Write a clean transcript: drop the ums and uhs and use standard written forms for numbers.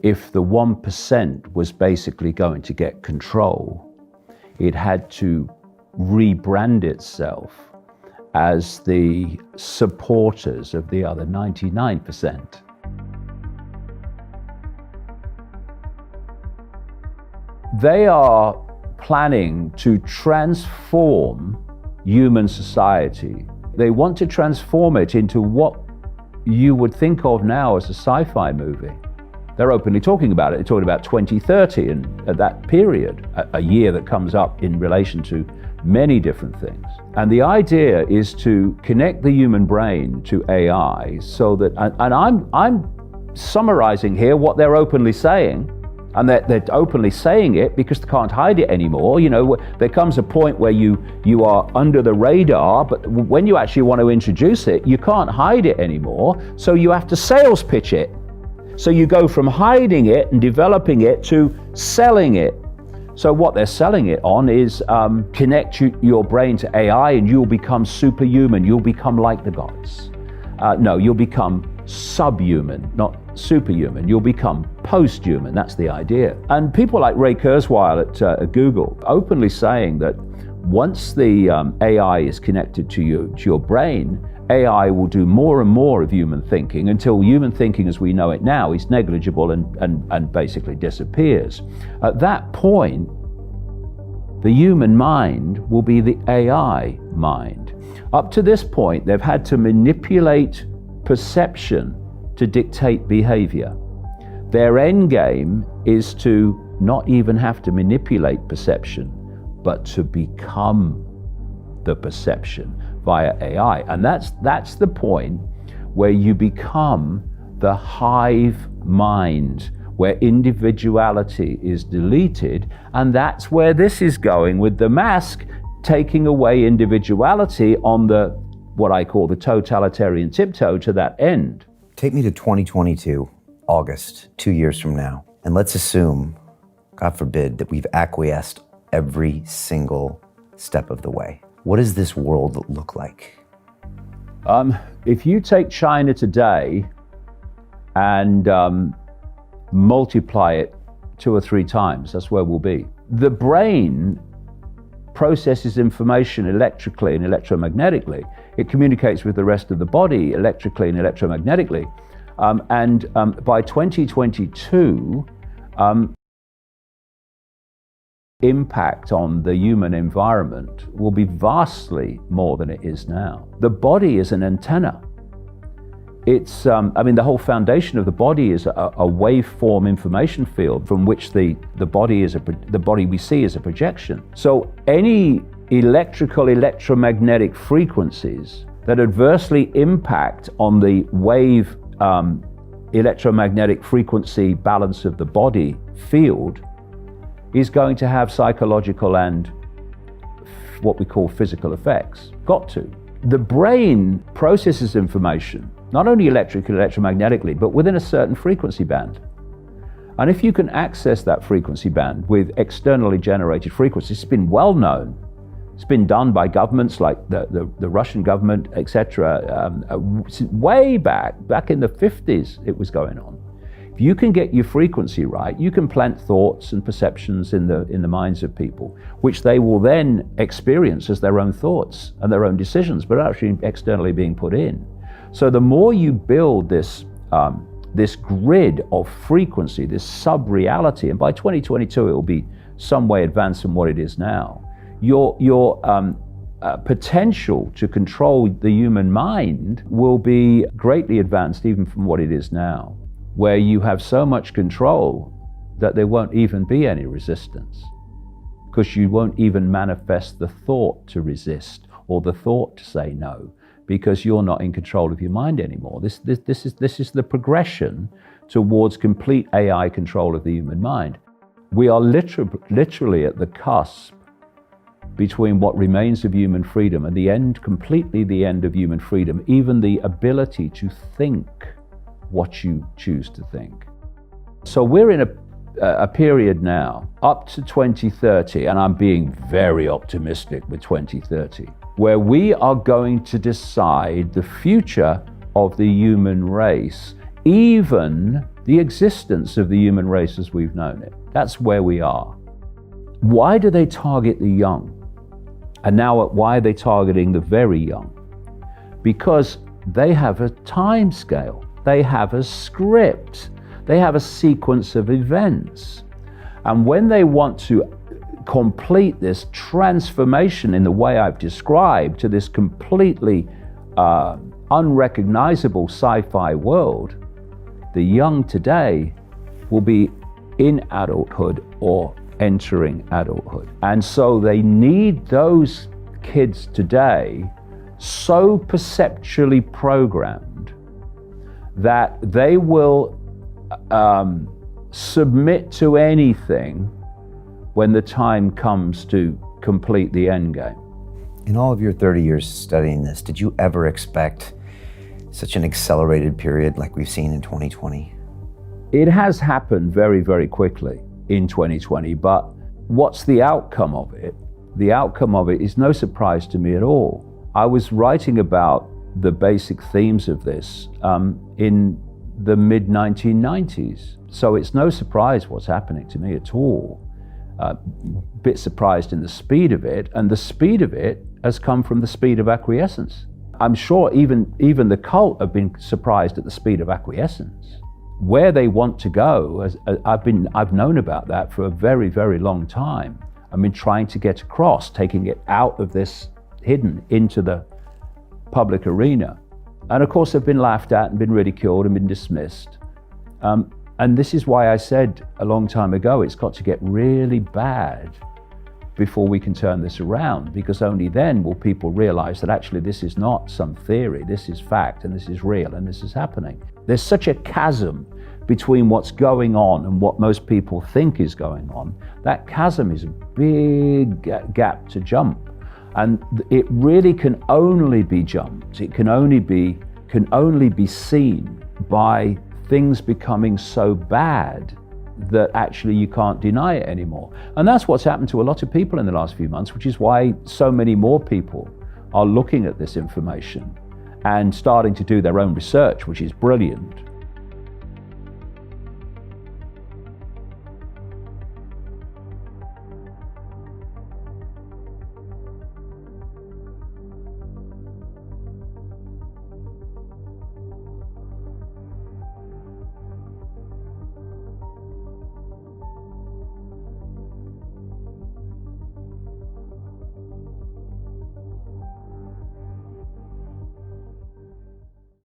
If the 1% was basically going to get control, it had to rebrand itself as the supporters of the other 99%. They are planning to transform human society. They want to transform it into what you would think of now as a sci-fi movie. They're openly talking about it. They're talking about 2030 and at that period, a year that comes up in relation to many different things. And the idea is to connect the human brain to AI so that, and I'm summarizing here what they're openly saying, and they're openly saying it because they can't hide it anymore. You know, there comes a point where you are under the radar, but when you actually want to introduce it, you can't hide it anymore. So you have to sales pitch it. So you go from hiding it and developing it to selling it. So what they're selling it on is connect your brain to AI and you'll become superhuman. You'll become like the gods. No, you'll become subhuman, not superhuman. You'll become post-human. That's the idea. And people like Ray Kurzweil at Google openly saying that once the AI is connected to your brain, AI will do more and more of human thinking until human thinking as we know it now is negligible and basically disappears. At that point, the human mind will be the AI mind. Up to this point, they've had to manipulate perception to dictate behavior. Their end game is to not even have to manipulate perception, but to become the perception via AI. And that's the point where you become the hive mind, where individuality is deleted. And that's where this is going with the mask, taking away individuality on the what I call the totalitarian tiptoe to that end. Take me to 2022, August, 2 years from now, and let's assume, God forbid, that we've acquiesced every single step of the way. What does this world look like? If you take China today and multiply it 2 or 3 times, that's where we'll be. The brain processes information electrically and electromagnetically. It communicates with the rest of the body electrically and electromagnetically. By 2022, impact on the human environment will be vastly more than it is now. The body is an antenna. It's, the whole foundation of the body is a waveform information field from which the body we see is a projection. So any electromagnetic frequencies that adversely impact on the wave electromagnetic frequency balance of the body field is going to have psychological and what we call physical effects. Got to. The brain processes information not only electromagnetically, but within a certain frequency band. And if you can access that frequency band with externally generated frequencies, it's been well known. It's been done by governments like the Russian government, etc. Way back in the 50s, it was going on. If you can get your frequency right, you can plant thoughts and perceptions in the minds of people, which they will then experience as their own thoughts and their own decisions, but actually externally being put in. So the more you build this grid of frequency, this sub-reality, and by 2022 it will be some way advanced from what it is now, your potential to control the human mind will be greatly advanced even from what it is now, where you have so much control that there won't even be any resistance, because you won't even manifest the thought to resist or the thought to say no, because you're not in control of your mind anymore. This is the progression towards complete AI control of the human mind. We are literally at the cusp between what remains of human freedom and the end, completely the end of human freedom, even the ability to think what you choose to think. So we're in a period now up to 2030, and I'm being very optimistic with 2030. where we are going to decide the future of the human race, even the existence of the human race as we've known it. That's where we are. Why do they target the young? And now why are they targeting the very young? Because they have a time scale, they have a script, they have a sequence of events. And when they want to complete this transformation in the way I've described to this completely unrecognizable sci-fi world, the young today will be in adulthood or entering adulthood. And so they need those kids today so perceptually programmed that they will submit to anything when the time comes to complete the end game. In all of your 30 years studying this, did you ever expect such an accelerated period like we've seen in 2020? It has happened very, very quickly in 2020, but what's the outcome of it? The outcome of it is no surprise to me at all. I was writing about the basic themes of this in the mid-1990s, so it's no surprise what's happening to me at all. Bit surprised in the speed of it, and the speed of it has come from the speed of acquiescence. I'm sure even the cult have been surprised at the speed of acquiescence. Where they want to go, I've known about that for a very, very long time. I've been trying to get across, taking it out of this hidden into the public arena. And of course they've been laughed at and been ridiculed and been dismissed. And this is why I said a long time ago, it's got to get really bad before we can turn this around, because only then will people realize that actually this is not some theory, this is fact, and this is real, and this is happening. There's such a chasm between what's going on and what most people think is going on. That chasm is a big gap to jump. And it really can only be jumped. It can only be seen by things becoming so bad that actually you can't deny it anymore. And that's what's happened to a lot of people in the last few months, which is why so many more people are looking at this information and starting to do their own research, which is brilliant.